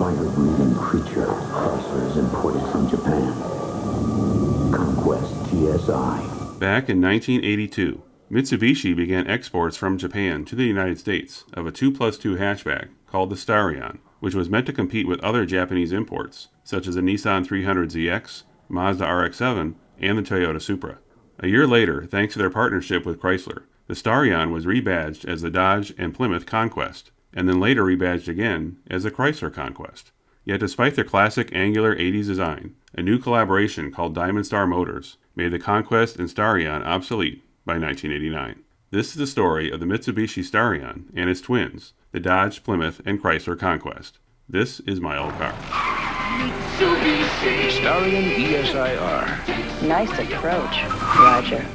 fire-breathing creature Chrysler is imported from Japan. Conquest GSI. Back in 1982, Mitsubishi began exports from Japan to the United States of a 2+2 hatchback called the Starion, which was meant to compete with other Japanese imports, such as the Nissan 300ZX, Mazda RX-7, and the Toyota Supra. A year later, thanks to their partnership with Chrysler, the Starion was rebadged as the Dodge and Plymouth Conquest, and then later rebadged again as the Chrysler Conquest. Yet despite their classic angular 80s design, a new collaboration called Diamond Star Motors made the Conquest and Starion obsolete by 1989. This is the story of the Mitsubishi Starion and its twins, the Dodge, Plymouth, and Chrysler Conquest. This is my old car. Mitsubishi Starion ESIR. Nice approach, Roger.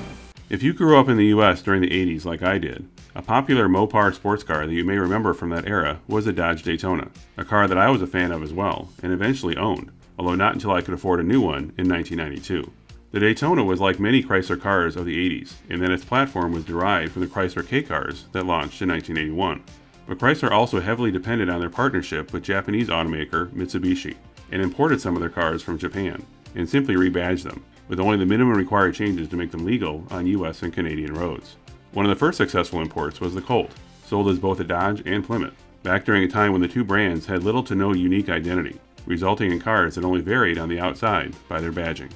If you grew up in the US during the 80s like I did, a popular Mopar sports car that you may remember from that era was the Dodge Daytona, a car that I was a fan of as well, and eventually owned, although not until I could afford a new one in 1992. The Daytona was like many Chrysler cars of the 80s, in that its platform was derived from the Chrysler K cars that launched in 1981. But Chrysler also heavily depended on their partnership with Japanese automaker Mitsubishi, and imported some of their cars from Japan, and simply rebadged them, with only the minimum required changes to make them legal on US and Canadian roads. One of the first successful imports was the Colt, sold as both a Dodge and Plymouth, back during a time when the two brands had little to no unique identity, resulting in cars that only varied on the outside by their badging.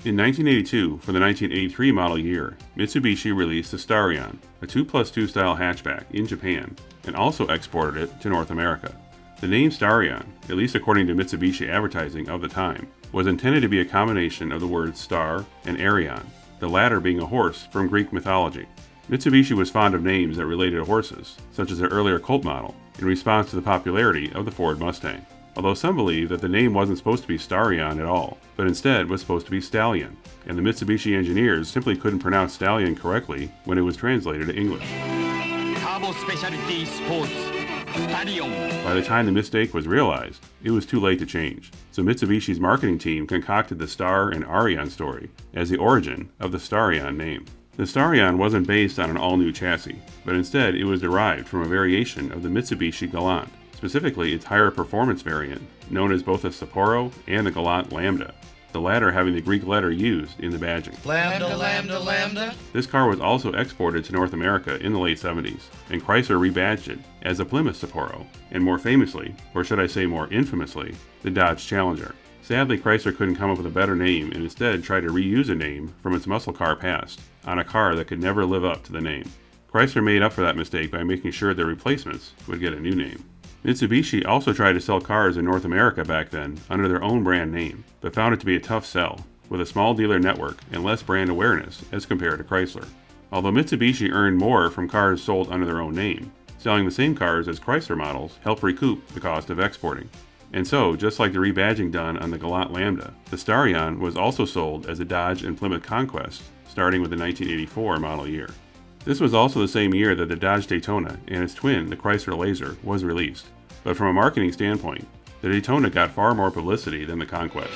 In 1982, for the 1983 model year, Mitsubishi released the Starion, a 2+2 style hatchback, in Japan, and also exported it to North America. The name Starion, at least according to Mitsubishi advertising of the time, was intended to be a combination of the words Star and Arion, the latter being a horse from Greek mythology. Mitsubishi was fond of names that related to horses, such as their earlier Colt model, in response to the popularity of the Ford Mustang. Although some believe that the name wasn't supposed to be Starion at all, but instead was supposed to be Stallion, and the Mitsubishi engineers simply couldn't pronounce Stallion correctly when it was translated to English. Turbo Specialty Sports Starion. By the time the mistake was realized, it was too late to change, so Mitsubishi's marketing team concocted the Star and Arion story as the origin of the Starion name. The Starion wasn't based on an all-new chassis, but instead it was derived from a variation of the Mitsubishi Galant, specifically its higher performance variant, known as both the Sapporo and the Galant Lambda, the latter having the Greek letter used in the badging. Lambda, lambda, lambda. This car was also exported to North America in the late 70s, and Chrysler rebadged it as the Plymouth Sapporo, and more famously, or should I say more infamously, the Dodge Challenger. Sadly, Chrysler couldn't come up with a better name and instead tried to reuse a name from its muscle car past on a car that could never live up to the name. Chrysler made up for that mistake by making sure their replacements would get a new name. Mitsubishi also tried to sell cars in North America back then under their own brand name, but found it to be a tough sell, with a small dealer network and less brand awareness as compared to Chrysler. Although Mitsubishi earned more from cars sold under their own name, selling the same cars as Chrysler models helped recoup the cost of exporting. And so, just like the rebadging done on the Galant Lambda, the Starion was also sold as a Dodge and Plymouth Conquest, starting with the 1984 model year. This was also the same year that the Dodge Daytona and its twin, the Chrysler Laser, was released. But from a marketing standpoint, the Daytona got far more publicity than the Conquest.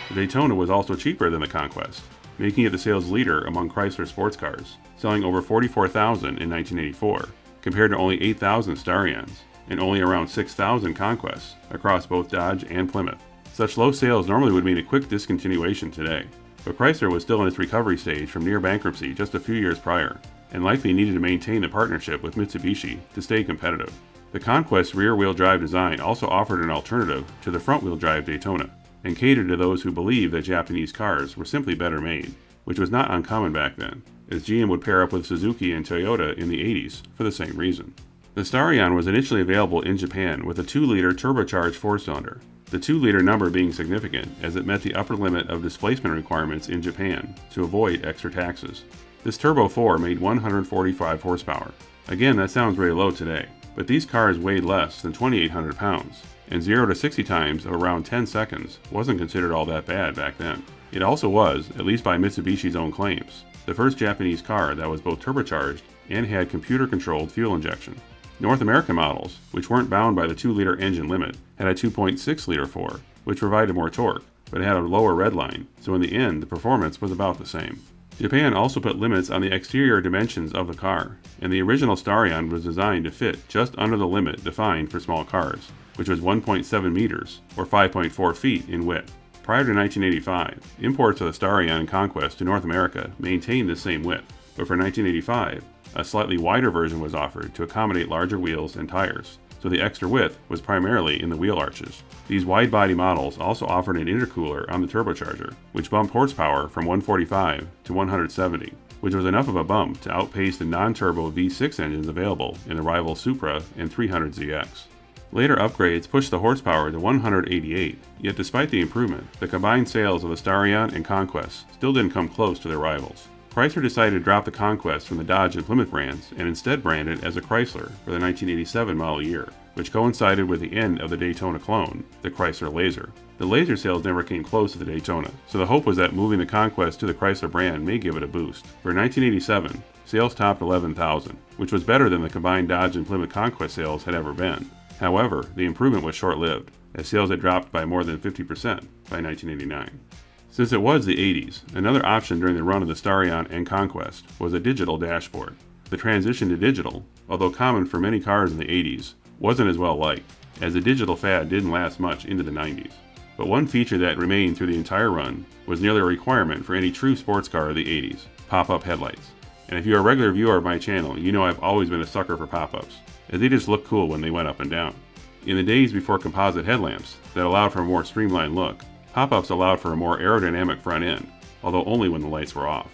The Daytona was also cheaper than the Conquest, making it the sales leader among Chrysler sports cars, selling over 44,000 in 1984, compared to only 8,000 Starions, and only around 6,000 Conquests across both Dodge and Plymouth. Such low sales normally would mean a quick discontinuation today, but Chrysler was still in its recovery stage from near bankruptcy just a few years prior, and likely needed to maintain the partnership with Mitsubishi to stay competitive. The Conquest's rear-wheel drive design also offered an alternative to the front-wheel drive Daytona, and catered to those who believed that Japanese cars were simply better made, which was not uncommon back then, as GM would pair up with Suzuki and Toyota in the 80s for the same reason. The Starion was initially available in Japan with a 2-liter turbocharged 4-cylinder, the 2-liter number being significant as it met the upper limit of displacement requirements in Japan to avoid extra taxes. This Turbo 4 made 145 horsepower. Again, that sounds very low today, but these cars weighed less than 2,800 pounds, and 0 to 60 times of around 10 seconds wasn't considered all that bad back then. It also was, at least by Mitsubishi's own claims, the first Japanese car that was both turbocharged and had computer-controlled fuel injection. North American models, which weren't bound by the 2-liter engine limit, had a 2.6-liter 4, which provided more torque, but had a lower redline, so in the end the performance was about the same. Japan also put limits on the exterior dimensions of the car, and the original Starion was designed to fit just under the limit defined for small cars, which was 1.7 meters, or 5.4 feet in width. Prior to 1985, imports of the Starion and Conquest to North America maintained this same width, but for 1985, a slightly wider version was offered to accommodate larger wheels and tires, so the extra width was primarily in the wheel arches. These wide-body models also offered an intercooler on the turbocharger, which bumped horsepower from 145 to 170, which was enough of a bump to outpace the non-turbo V6 engines available in the rival Supra and 300ZX. Later upgrades pushed the horsepower to 188, yet despite the improvement, the combined sales of the Starion and Conquest still didn't come close to their rivals. Chrysler decided to drop the Conquest from the Dodge and Plymouth brands and instead brand it as a Chrysler for the 1987 model year, which coincided with the end of the Daytona clone, the Chrysler Laser. The Laser sales never came close to the Daytona, so the hope was that moving the Conquest to the Chrysler brand may give it a boost. For 1987, sales topped 11,000, which was better than the combined Dodge and Plymouth Conquest sales had ever been. However, the improvement was short-lived, as sales had dropped by more than 50% by 1989. Since it was the 80s, another option during the run of the Starion and Conquest was a digital dashboard. The transition to digital, although common for many cars in the 80s, wasn't as well liked, as the digital fad didn't last much into the 90s. But one feature that remained through the entire run was nearly a requirement for any true sports car of the 80s, pop-up headlights. And if you're a regular viewer of my channel, you know I've always been a sucker for pop-ups, as they just look cool when they went up and down. In the days before composite headlamps that allowed for a more streamlined look, pop-ups allowed for a more aerodynamic front end, although only when the lights were off.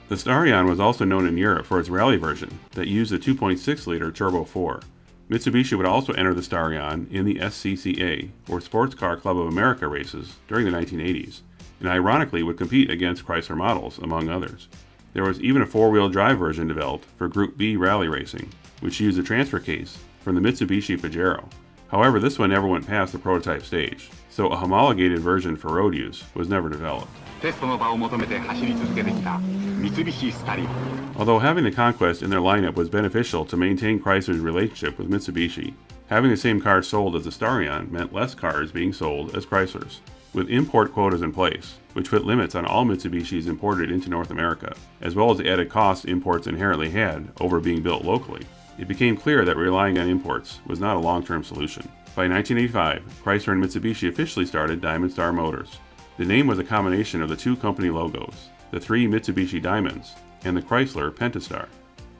The Starion was also known in Europe for its rally version that used a 2.6-liter Turbo 4. Mitsubishi would also enter the Starion in the SCCA, or Sports Car Club of America races, during the 1980s, and ironically would compete against Chrysler models, among others. There was even a four-wheel drive version developed for Group B rally racing, which used a transfer case from the Mitsubishi Pajero. However, this one never went past the prototype stage, so a homologated version for road use was never developed. Although having the Conquest in their lineup was beneficial to maintain Chrysler's relationship with Mitsubishi, having the same cars sold as the Starion meant less cars being sold as Chryslers. With import quotas in place, which put limits on all Mitsubishis imported into North America, as well as the added costs imports inherently had over being built locally, it became clear that relying on imports was not a long-term solution. By 1985, Chrysler and Mitsubishi officially started Diamond Star Motors. The name was a combination of the two company logos, the three Mitsubishi Diamonds, and the Chrysler Pentastar.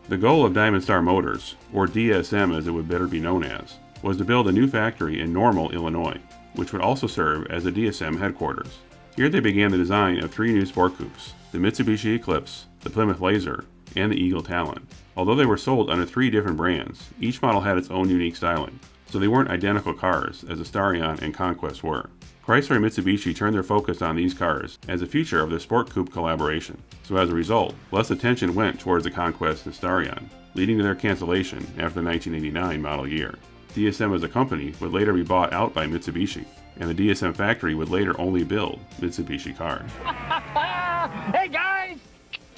The goal of Diamond Star Motors, or DSM as it would better be known as, was to build a new factory in Normal, Illinois, which would also serve as the DSM headquarters. Here they began the design of three new sport coupes, the Mitsubishi Eclipse, the Plymouth Laser, and the Eagle Talon. Although they were sold under three different brands, each model had its own unique styling, so they weren't identical cars as the Starion and Conquest were. Chrysler and Mitsubishi turned their focus on these cars as a feature of their sport coupe collaboration, so as a result, less attention went towards the Conquest and Starion, leading to their cancellation after the 1989 model year. DSM as a company would later be bought out by Mitsubishi, and the DSM factory would later only build Mitsubishi cars. Hey guys!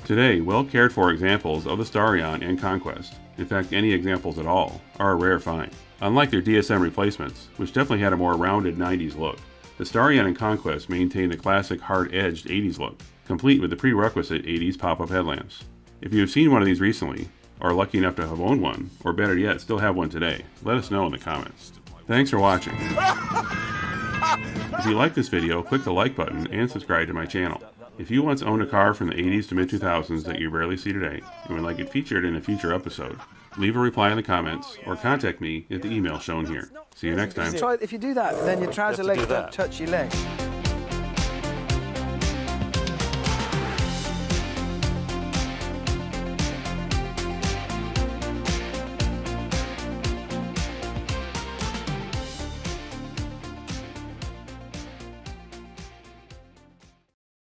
Today, well-cared-for examples of the Starion and Conquest, in fact any examples at all, are a rare find. Unlike their DSM replacements, which definitely had a more rounded 90s look, the Starion and Conquest maintained the classic hard-edged 80s look, complete with the prerequisite 80s pop-up headlamps. If you have seen one of these recently, or are lucky enough to have owned one, or better yet, still have one today, let us know in the comments. Thanks for watching. If you like this video, click the like button and subscribe to my channel. If you once owned a car from the 80s to mid-2000s that you rarely see today, and would like it featured in a future episode, leave a reply in the comments, or contact me at the email shown here. See you next time. If you do that, then your trouser legs don't touch your legs.